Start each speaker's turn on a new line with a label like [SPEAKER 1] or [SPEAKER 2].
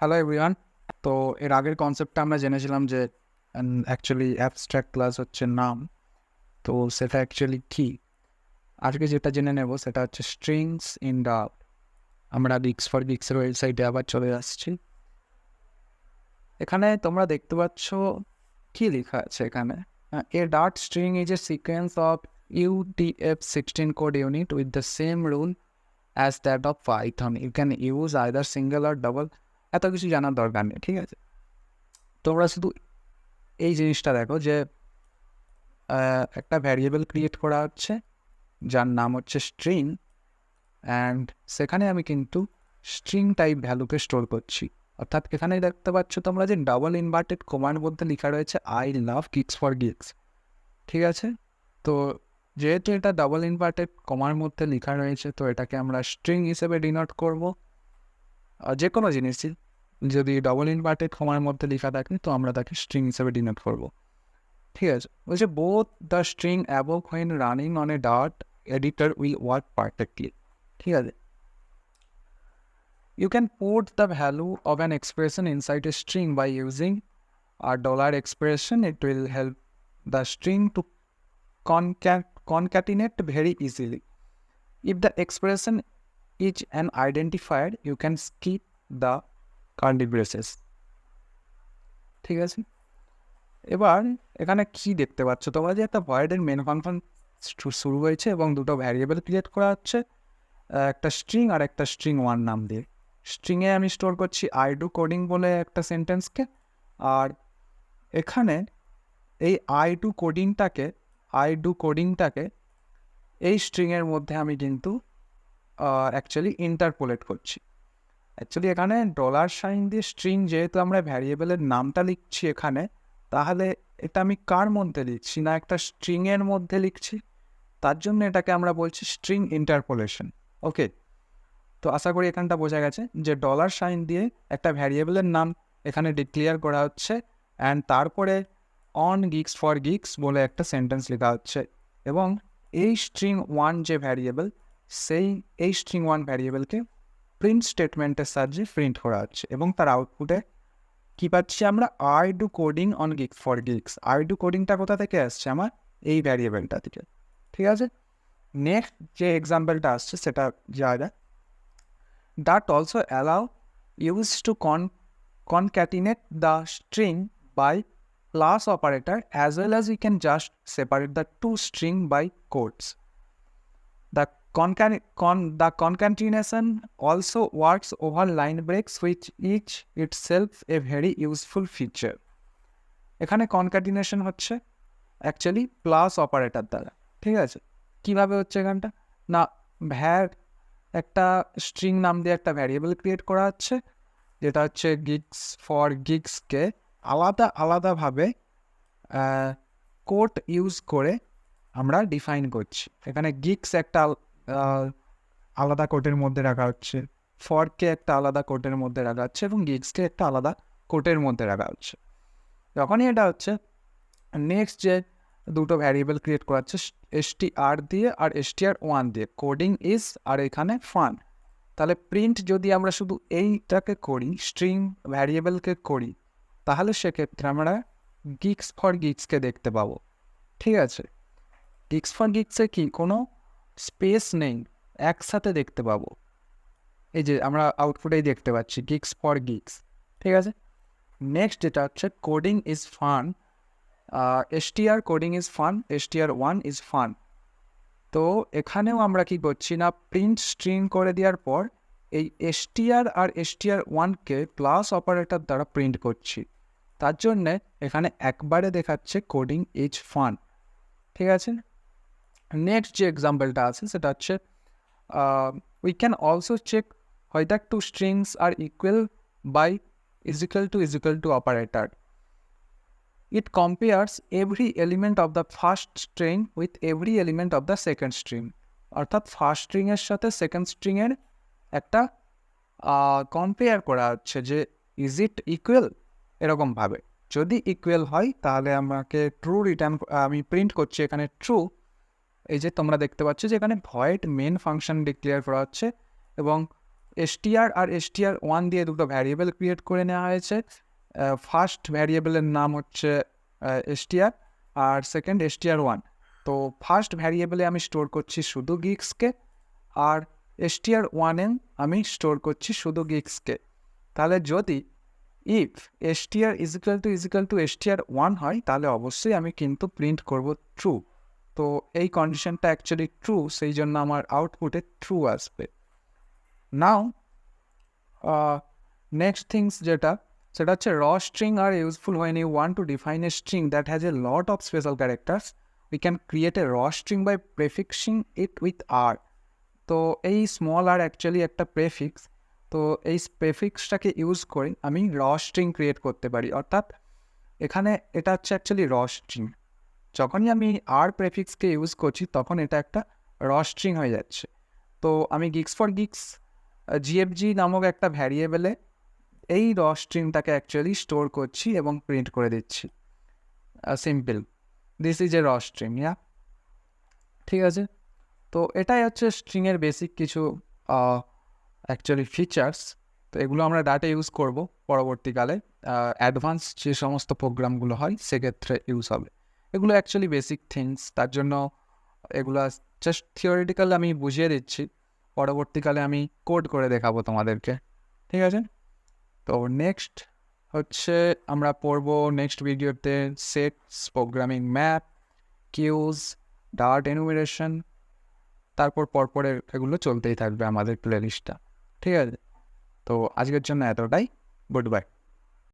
[SPEAKER 1] Hello everyone. তো এর আগের কনসেপ্টটা আমরা জেনেছিলাম যে অ্যাকচুয়ালি অ্যাবস্ট্রাক্ট ক্লাস হচ্ছে নাম। তো সেটা অ্যাকচুয়ালি কী, আজকে যেটা জেনে নেব সেটা হচ্ছে স্ট্রিংস ইন ডার্ট। আমরা গিক্স ফর গিক্সের ওয়েবসাইটে আবার চলে আসছি। এখানে তোমরা দেখতে পাচ্ছ কি লেখা আছে এখানে, a Dart string is a sequence of UTF-16 code unit with the same rule as that of Python. You can use either single or double. এত কিছু জানার দরকার নেই, ঠিক আছে? তোমরা শুধু এই জিনিসটা দেখো যে একটা ভ্যারিয়েবল ক্রিয়েট করা হচ্ছে যার নাম হচ্ছে স্ট্রিং, অ্যান্ড সেখানে আমি কিন্তু স্ট্রিং টাইপ ভ্যালুকে স্টোর করছি। অর্থাৎ এখানে দেখতে পাচ্ছ তোমরা যে ডাবল ইনভার্টেড কমার মধ্যে লেখা রয়েছে I love geeks for geeks, ঠিক আছে? তো যেহেতু এটা ডাবল ইনভার্টেড কমার মধ্যে লেখা রয়েছে, তো এটাকে আমরা স্ট্রিং হিসেবে ডিনোট করব। যে কোনো জিনিসই যদি ডাবল ইনভার্টেড কমার মধ্যে লেখা থাকে তো আমরা তাকে স্ট্রিং হিসেবে ডিনোট করব, ঠিক আছে? বলছে both the string above when running on a dart editor will work perfectly, ঠিক আছে? You can put the value of an expression inside a string by using আর dollar expression. It will help the string to concatenate very easily. If the expression is an identifier, you can skip the curly braces, ঠিক আছে? এবার এখানে কি দেখতে পাচ্ছ তোমরা যে একটা ভয়েডের মেন ফাংশন শুরু হয়েছে এবং দুটো ভ্যারিয়েবল ক্রিয়েট করা হচ্ছে, একটা স্ট্রিং আর একটা স্ট্রিং ওয়ান নাম দিয়ে। স্ট্রিংয়ে আমি স্টোর করছি আই ডু কোডিং বলে একটা সেন্টেন্সকে, আর এখানে এই আই ডু কোডিংটাকে এই স্ট্রিংয়ের মধ্যে আমি কিন্তু অ্যাকচুয়ালি ইন্টারপোলেট করছি। অ্যাকচুয়ালি এখানে ডলার সাইন দিয়ে স্ট্রিং, যেহেতু আমরা ভ্যারিয়েবলের নামটা লিখছি এখানে, তাহলে এটা আমি কার মধ্যে লিখছি না একটা স্ট্রিংয়ের মধ্যে লিখছি, তার জন্য এটাকে আমরা বলছি স্ট্রিং ইন্টারপোলেশন। ওকে, তো আশা করি এখানটা বোঝা গেছে যে ডলার সাইন দিয়ে একটা ভ্যারিয়েবলের নাম এখানে ডিক্লেয়ার করা হচ্ছে, অ্যান্ড তারপরে অন গিক্স ফর গিক্স বলে একটা সেন্টেন্স লেখা হচ্ছে, এবং এই স্ট্রিং ওয়ান যে ভ্যারিয়েবল, এই স্ট্রিং ওয়ান ভ্যারিয়েবলকে প্রিন্ট স্টেটমেন্টের সাহায্যে প্রিন্ট করা হচ্ছে, এবং তার আউটপুটে কী পাচ্ছি আমরা, I do coding on Geeks for Geeks. I do কোডিংটা কোথা থেকে আসছে, আমার এই ভ্যারিয়েবলটা থেকে, ঠিক আছে? নেক্সট যে এক্সাম্পলটা আসছে সেটা জায়গা, that also allow use to concatenate the string by plus operator, as well as we can just separate the two string by quotes. The concatenation also works over line breaks, which is itself a very useful feature. এখানে concatenation হচ্ছে actually plus operator দ্বারা, ঠিক আছে? কীভাবে হচ্ছে এখানটা না, একটা স্ট্রিং নাম দিয়ে একটা ভ্যারিয়েবল ক্রিয়েট করা হচ্ছে, যেটা হচ্ছে গিক্স ফর গিক্সকে আলাদাভাবে কোট ইউজ করে আমরা ডিফাইন করছি। এখানে গিক্স একটা আলাদা কোটের মধ্যে রাখা হচ্ছে, ফরকে একটা আলাদা কোটের মধ্যে রাখা হচ্ছে, এবং গিক্সকে একটা আলাদা কোটের মধ্যে রাখা হচ্ছে। যখনই এটা হচ্ছে, নেক্সট যে দুটো ভ্যারিয়েবল ক্রিয়েট করা হচ্ছে str দিয়ে আর str1 দিয়ে, কোডিং ইজ আর এখানে ফান। তাহলে প্রিন্ট যদি আমরা শুধু এইটাকে করি, স্ট্রিং ভ্যারিয়েবলকে করি, তাহলে সেক্ষেত্রে আমরা গিক্স ফর গিক্সকে দেখতে পাবো, ঠিক আছে? গিক্স ফর গিক্সে কি কোনো স্পেস নেই, একসাথে দেখতে পাবো। এই যে আমরা আউটপুটেই দেখতে পাচ্ছি গিক্স ফর গিক্স, ঠিক আছে? নেক্সট যেটা হচ্ছে coding is fun, str coding is fun, str1 is fun. তো এখানেও আমরা কি করছি না, প্রিন্ট স্ট্রিং করে দেওয়ার পর এই str আর str1কে প্লাস অপারেটর দ্বারা প্রিন্ট করছি, তার জন্যে এখানে একবারে দেখাচ্ছে কোডিং ইজ ফান, ঠিক আছে? নেক্সট যে এক্সাম্পলটা আছে সেটা হচ্ছে we can also check whether two strings are equal by is equal to operator. It compares every element of the first string with every element of the second string. অর্থাৎ first স্ট্রিংয়ের সাথে second স্ট্রিংয়ের একটা compare করা হচ্ছে যে is it equal, এরকমভাবে। যদি equal হয় তাহলে আমাকে ট্রু রিটার্ন, আমি প্রিন্ট করছি এখানে ট্রু। এই যে তোমরা দেখতে পাচ্ছ যে এখানে ভয়েড মেন ফাংশন ডিক্লেয়ার করা হচ্ছে, এবং str আর str1 দিয়ে দুটো ভ্যারিয়েবল ক্রিয়েট করে নেওয়া হয়েছে। ফার্স্ট ভ্যারিয়েবলের নাম হচ্ছে str আর সেকেন্ড str1। তো ফার্স্ট ভ্যারিয়েবলে আমি স্টোর করছি শুধু গিগসকে, আর str1-এ আমি স্টোর করছি শুধু গিগসকে। তাহলে যদি if str is equal to str1 হয়, তাহলে অবশ্যই আমি কিন্তু প্রিন্ট করব ট্রু। তো এই কন্ডিশনটা অ্যাকচুয়ালি ট্রু, সেই জন্য আমার আউটপুটে ট্রু আসবে। নাও নেক্সট থিংস সেটা হচ্ছে raw string are useful when you want to define a string that has a lot of special characters. We can create a raw string by prefixing it with r. তো এই small r actually একটা prefix. তো এই প্রেফিক্সটাকে use করে আমি র string create করতে পারি, অর্থাৎ এখানে এটা হচ্ছে অ্যাকচুয়ালি র স্ট্রিং। যখনই আমি আর প্রেফিক্সকে ইউজ করছি তখন এটা একটা র স্ট্রিং হয়ে যাচ্ছে। তো আমি গিগস ফর গিগস জিএফজি নামক একটা ভ্যারিয়েবলে এই র স্ট্রিংটাকে অ্যাকচুয়ালি স্টোর করছি এবং প্রিন্ট করে দিচ্ছি। Simple, this is a raw string. ইয়া, ঠিক আছে। তো এটাই হচ্ছে স্ট্রিংয়ের বেসিক কিছু অ্যাকচুয়ালি ফিচার্স। তো এগুলো আমরা ডাটা ইউজ করব পরবর্তীকালে, অ্যাডভান্স যে সমস্ত প্রোগ্রামগুলো হয় সেক্ষেত্রে ইউজ হবে। এগুলো অ্যাকচুয়ালি বেসিক থিংস, তার জন্য এগুলো জাস্ট থিওরিটিক্যাল আমি বুঝিয়ে দিচ্ছি, পরবর্তীকালে আমি কোড করে দেখাবো তোমাদেরকে, ঠিক আছে। তো নেক্সট হচ্ছে আমরা পড়বো নেক্সট ভিডিওতে sets, programming map, queues, Dart enumeration, তারপর পরপরে এগুলো চলতেই থাকবে আমাদের প্লেলিস্টটা, ঠিক আছে। তো আজকের জন্য এতটাই, গুড বাই।